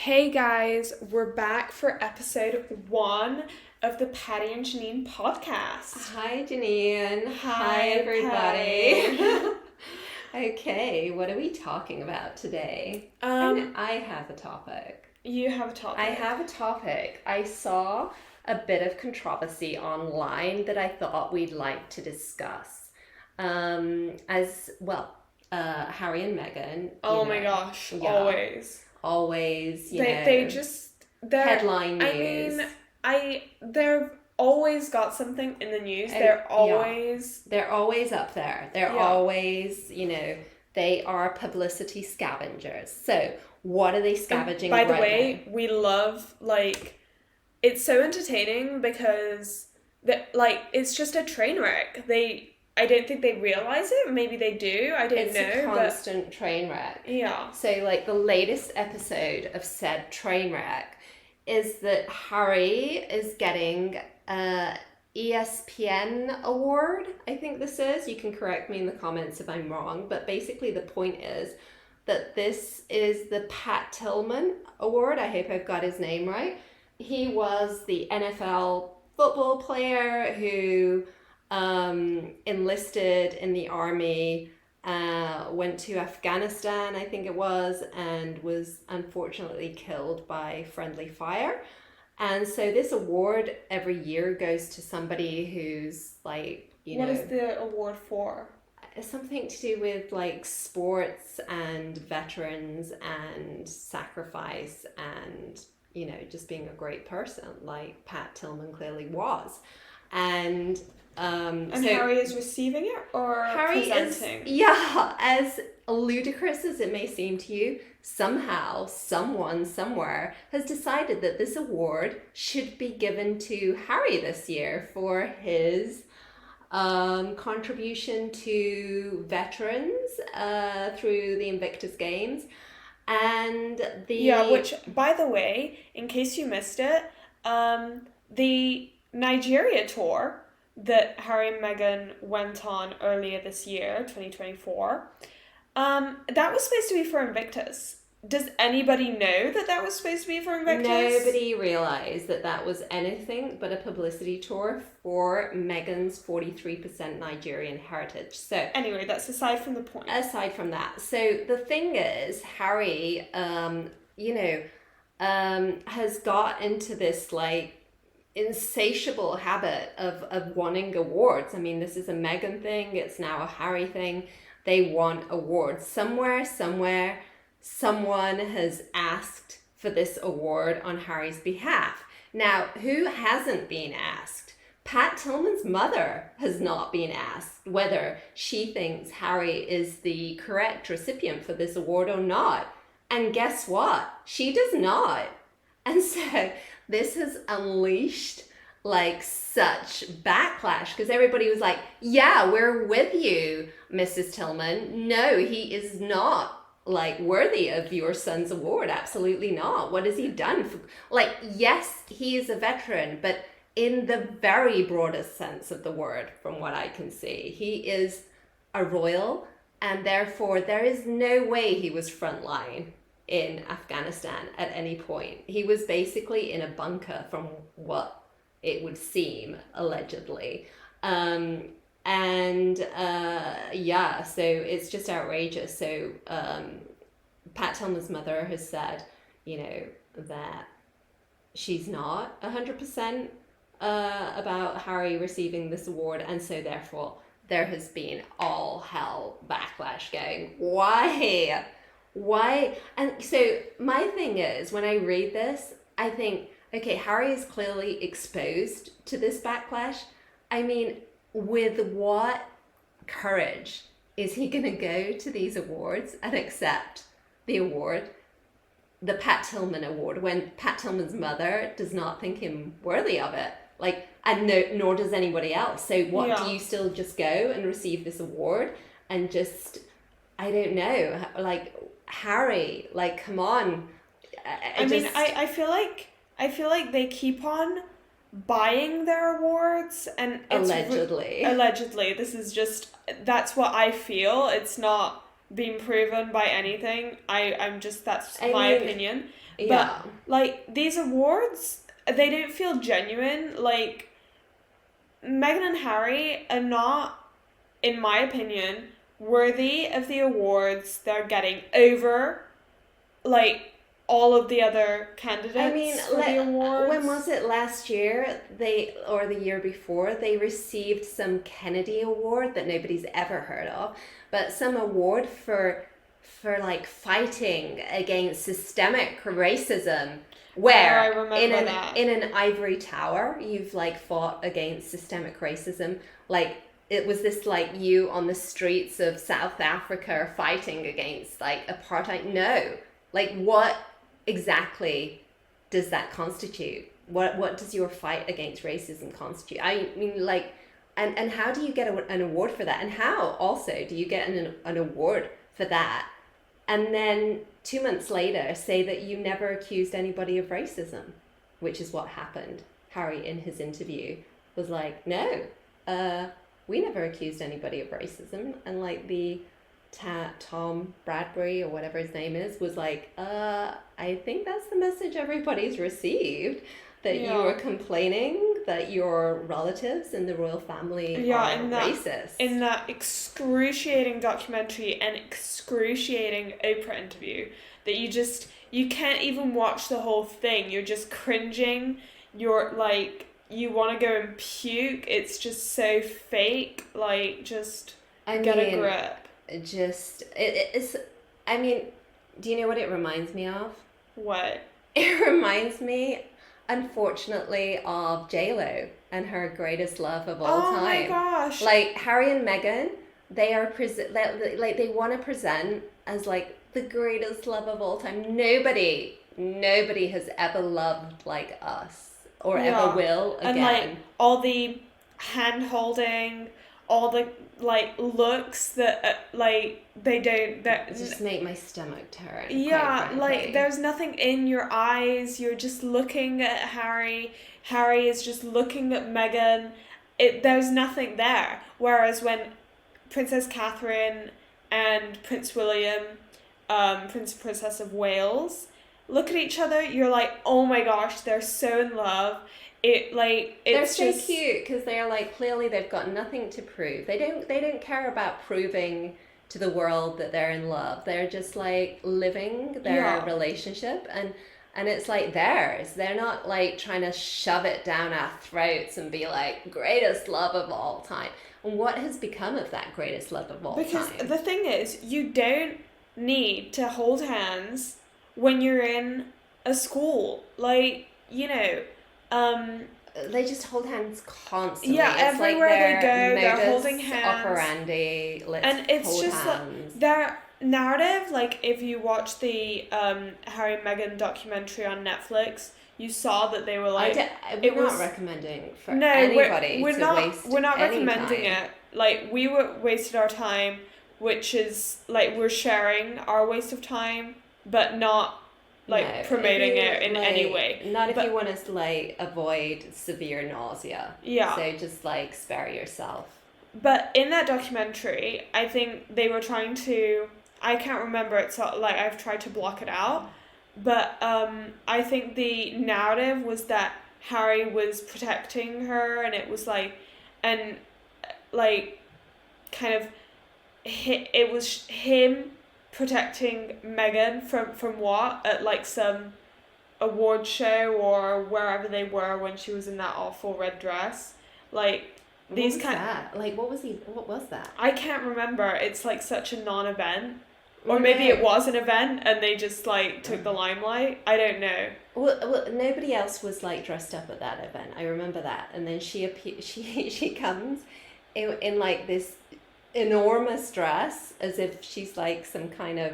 Hey guys, we're back for episode 1 of the Patty&Janine podcast. Hi Janine. Hi everybody. Okay, what are we talking about today? And I have a topic. You have a topic. I have a topic. I saw a bit of controversy online that I thought we'd like to discuss. Harry and Meghan. Oh my gosh, always. Always, they're headline news. They've always got something in the news. They're always up there. They're always, they are publicity scavengers. So what are they scavenging by the right way, now? We love, it's so entertaining because it's just a train wreck. I don't think they realize it. Maybe they do. I don't know. It's a constant train wreck. Yeah. So, the latest episode of said train wreck is that Harry is getting a ESPN award, I think this is. You can correct me in the comments if I'm wrong. But basically the point is that this is the Pat Tillman award. I hope I've got his name right. He was the NFL football player who... enlisted in the army, went to Afghanistan, I think it was, and was unfortunately killed by friendly fire. And so this award every year goes to somebody who's What is the award for? Something to do with sports and veterans and sacrifice and, just being a great person like Pat Tillman clearly was. And Harry is receiving it or Harry presenting? As ludicrous as it may seem to you, somehow, someone, somewhere has decided that this award should be given to Harry this year for his contribution to veterans through the Invictus Games. And which, by the way, in case you missed it, the Nigeria tour that Harry and Meghan went on earlier this year, 2024, that was supposed to be for Invictus. Does anybody know that was supposed to be for Invictus? Nobody realised that was anything but a publicity tour for Meghan's 43% Nigerian heritage. So anyway, that's aside from the point. Aside from that. So the thing is, Harry, has got into this, insatiable habit of wanting awards. I mean, this is a Meghan thing, it's now a Harry thing. They want awards. Somewhere, someone has asked for this award on Harry's behalf. Now, who hasn't been asked? Pat Tillman's mother has not been asked whether she thinks Harry is the correct recipient for this award or not. And guess what? She does not. And so this has unleashed such backlash because everybody was like, yeah, we're with you, Mrs. Tillman. No, he is not worthy of your son's award. Absolutely not. What has he done? Yes, he is a veteran, but in the very broadest sense of the word, from what I can see, he is a royal, and therefore there is no way he was frontline in Afghanistan at any point. He was basically in a bunker from what it would seem, allegedly. So it's just outrageous. So Pat Tillman's mother has said, that she's not 100% about Harry receiving this award, and so therefore there has been all hell backlash going, why? And so my thing is, when I read this, I think, okay, Harry is clearly exposed to this backlash. I mean, with what courage is he going to go to these awards and accept the award, the Pat Tillman award, when Pat Tillman's mother does not think him worthy of it? Nor does anybody else. So what, do you still just go and receive this award and just, I don't know, Harry, come on. I feel like they keep on buying their awards, and it's allegedly this is just, that's what I feel. It's not being proven by anything. That's my opinion. Yeah. But, like, these awards, they don't feel genuine. Like, Meghan and Harry are not, in my opinion, worthy of the awards they're getting over, like, all of the other candidates for the awards. when was it last year? Or the year before, they received some Kennedy Award that nobody's ever heard of, but some award for like fighting against systemic racism, where in an ivory tower you've like fought against systemic racism. Like, it was this like you on the streets of South Africa fighting against like apartheid. No, like, what exactly does that constitute? What does your fight against racism constitute? I mean, like, and how do you get an award for that? And how also do you get an award for that? And then 2 months later say that you never accused anybody of racism, which is what happened. Harry, in his interview, was like, no, we never accused anybody of racism. And like the Tom Bradbury, or whatever his name is, was like, I think that's the message everybody's received, that you were complaining that your relatives in the royal family are racist. In that excruciating documentary and excruciating Oprah interview, that you can't even watch the whole thing. You're just cringing. You're like, you want to go and puke. It's just so fake. Like, just get a grip. It's, I mean, do you know what it reminds me of? What? It reminds me, unfortunately, of J-Lo and her greatest love of all time. Oh my gosh. Like, Harry and Meghan, they are they want to present as like the greatest love of all time. Nobody has ever loved like us, or ever will again. And like all the hand holding, all the like looks that like they don't, that just make my stomach turn. Yeah, like there's nothing in your eyes. You're just looking at Harry. Harry is just looking at Meghan. There's nothing there. Whereas when Princess Catherine and Prince William, Prince and Princess of Wales, look at each other, you're like, oh my gosh, they're so in love. They're so cute because they're like, clearly they've got nothing to prove. They don't care about proving to the world that they're in love. They're just like living their relationship, and it's like theirs. They're not like trying to shove it down our throats and be like, greatest love of all time. And what has become of that greatest love of all time? Because the thing is, you don't need to hold hands when you're in a school. Like, you know, they just hold hands constantly. Yeah, it's everywhere like they go, they're holding hands. Operandi, and it's hold just hands. Like, their narrative. Like, if you watch the Harry and Meghan documentary on Netflix, you saw that they were like. We're not recommending for anybody we're to not, waste. We're not any recommending time. it. Like, we wasted our time, which is like we're sharing our waste of time, but not. Like, promoting it in any way. Not if you want to, like, avoid severe nausea. Yeah. So just, like, spare yourself. But in that documentary, I think they were trying to... I can't remember it, so, like, I've tried to block it out. But I think the narrative was that Harry was protecting her, and it was, like... And, like, kind of... It was him... protecting Meghan from what? At like some award show or wherever they were when she was in that awful red dress. Like, these kind of... Like, what was that? I can't remember. It's like such a non-event. Or maybe it was an event and they just like took the limelight. I don't know. Well, nobody else was like dressed up at that event. I remember that. And then she comes in like this enormous dress, as if she's like some kind of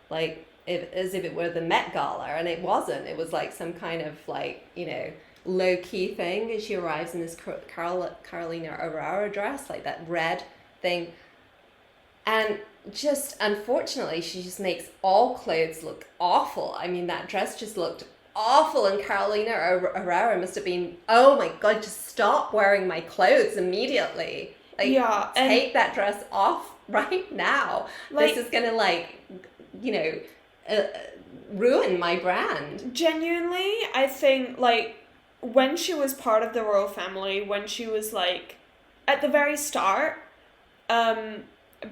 like as if it were the Met Gala, and it wasn't. It was like some kind of like, you know, low key thing. And she arrives in this Carolina Herrera dress, like that red thing, and just unfortunately she just makes all clothes look awful. I mean, that dress just looked awful, and Carolina Herrera must have been, oh my god, just stop wearing my clothes immediately. Like, take that dress off right now. Like, this is gonna, like, you know, ruin my brand. Genuinely, I think, like, when she was part of the royal family, when she was, like, at the very start,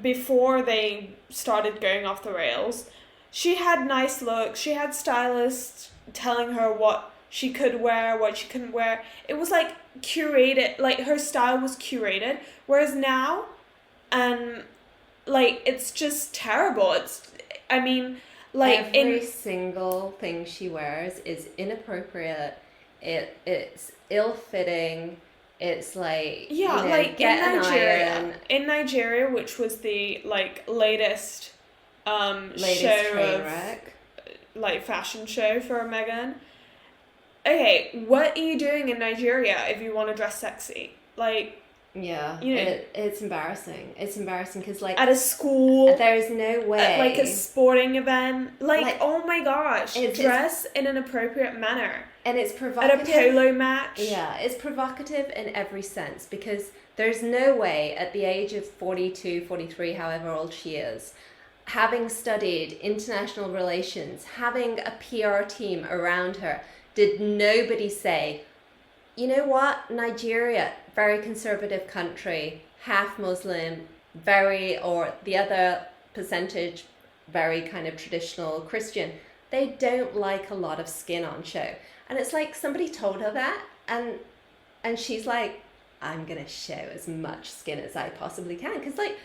before they started going off the rails, she had nice looks. She had stylists telling her what she could wear, what she couldn't wear. It was, like, curated. Like, her style was curated. Whereas now, like, it's just terrible. I mean, like, every single thing she wears is inappropriate. It's ill-fitting. It's like, yeah, like, in Nigeria, which was the, like, latest show of wreck. Like, fashion show for Meghan. Okay, what are you doing in Nigeria if you want to dress sexy? Like, yeah, you know, it's embarrassing. It's embarrassing because, like, at a school, there's no way, at, like, a sporting event, like oh my gosh, dress in an appropriate manner. And it's provocative. At a polo match. Yeah, it's provocative in every sense because there's no way at the age of 42, 43, however old she is, having studied international relations, having a PR team around her, did nobody say, you know what, Nigeria, very conservative country, half Muslim, or the other percentage, very kind of traditional Christian, they don't like a lot of skin on show. And it's like somebody told her that, and she's like, I'm going to show as much skin as I possibly can. Because, like,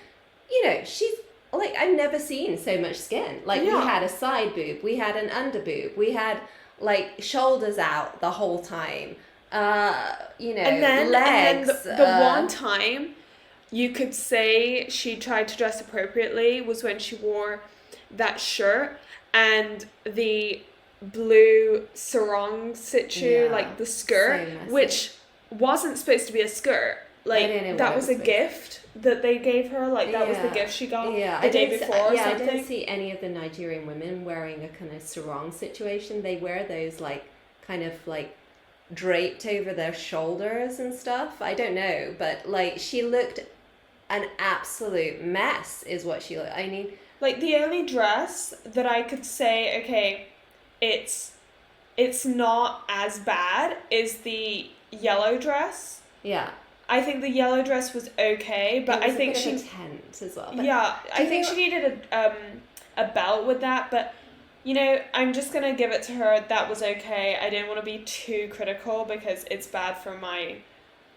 you know, she's, like, I've never seen so much skin. Like, we had a side boob, we had an under boob, we had, like, shoulders out the whole time, you know, legs. And then the one time you could say she tried to dress appropriately was when she wore that shirt and the blue sarong situ, like the skirt, so which wasn't supposed to be a skirt. Like, that was a gift that they gave her. Like, that was the gift she got the day before or something. I don't see any of the Nigerian women wearing a kind of sarong situation. They wear those, like, kind of, like, draped over their shoulders and stuff. I don't know. But, like, she looked an absolute mess is what she looked. I mean, like, the only dress that I could say, okay, it's not as bad is the yellow dress. Yeah. I think the yellow dress was okay, but I think she tense as well. I think she needed a belt with that, but you know, I'm just gonna give it to her. That was okay. I didn't want to be too critical because it's bad for my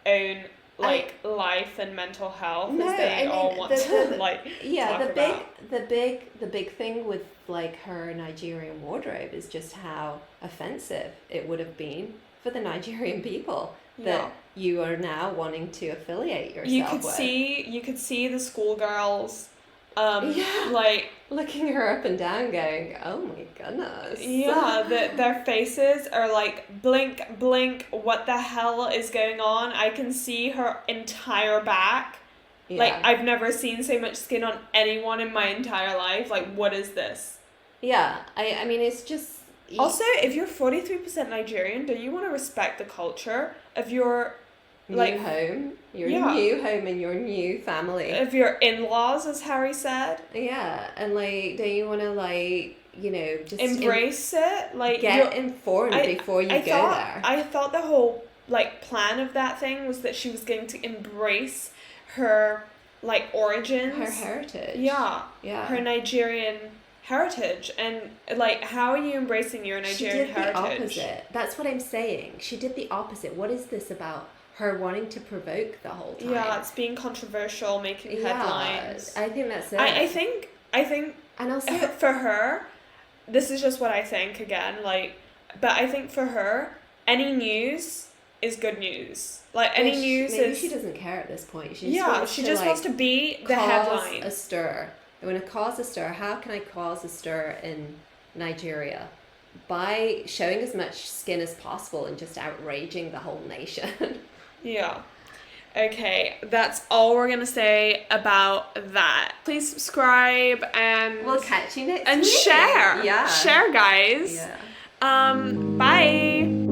own life and mental health. No, as they all want to like talk about. The big thing with, like, her Nigerian wardrobe is just how offensive it would have been for the Nigerian people that you are now wanting to affiliate yourself with. You could see the schoolgirls, like, looking her up and down, going, "Oh my goodness!" Yeah, their faces are like, blink, blink. What the hell is going on? I can see her entire back. Yeah. Like, I've never seen so much skin on anyone in my entire life. Like, what is this? Yeah, I mean, it's just... Also, if you're 43% Nigerian, don't you want to respect the culture of your... new home and your new family. Of your in-laws, as Harry said. Yeah, and, like, don't you want to, like, you know, just... embrace it? Like, get informed before you go there. I thought the whole, like, plan of that thing was that she was going to embrace her, like, origins. Her heritage. Yeah. Yeah. Her Nigerian heritage. And, like, how are you embracing your Nigerian heritage? She did the opposite. That's what I'm saying. She did the opposite. What is this about her wanting to provoke the whole time? Yeah, it's being controversial, making headlines. I think that's it. I think and also for her, this is just what I think again, like, but I think for her, any news is good news. Like, any news maybe she doesn't care at this point. She just wants to be the headline. A stir. I want to cause a stir. How can I cause a stir in Nigeria? By showing as much skin as possible and just outraging the whole nation. Yeah. Okay, that's all we're gonna say about that. Please subscribe and we'll catch you next week. And share. Yeah. Share, guys. Yeah. Bye.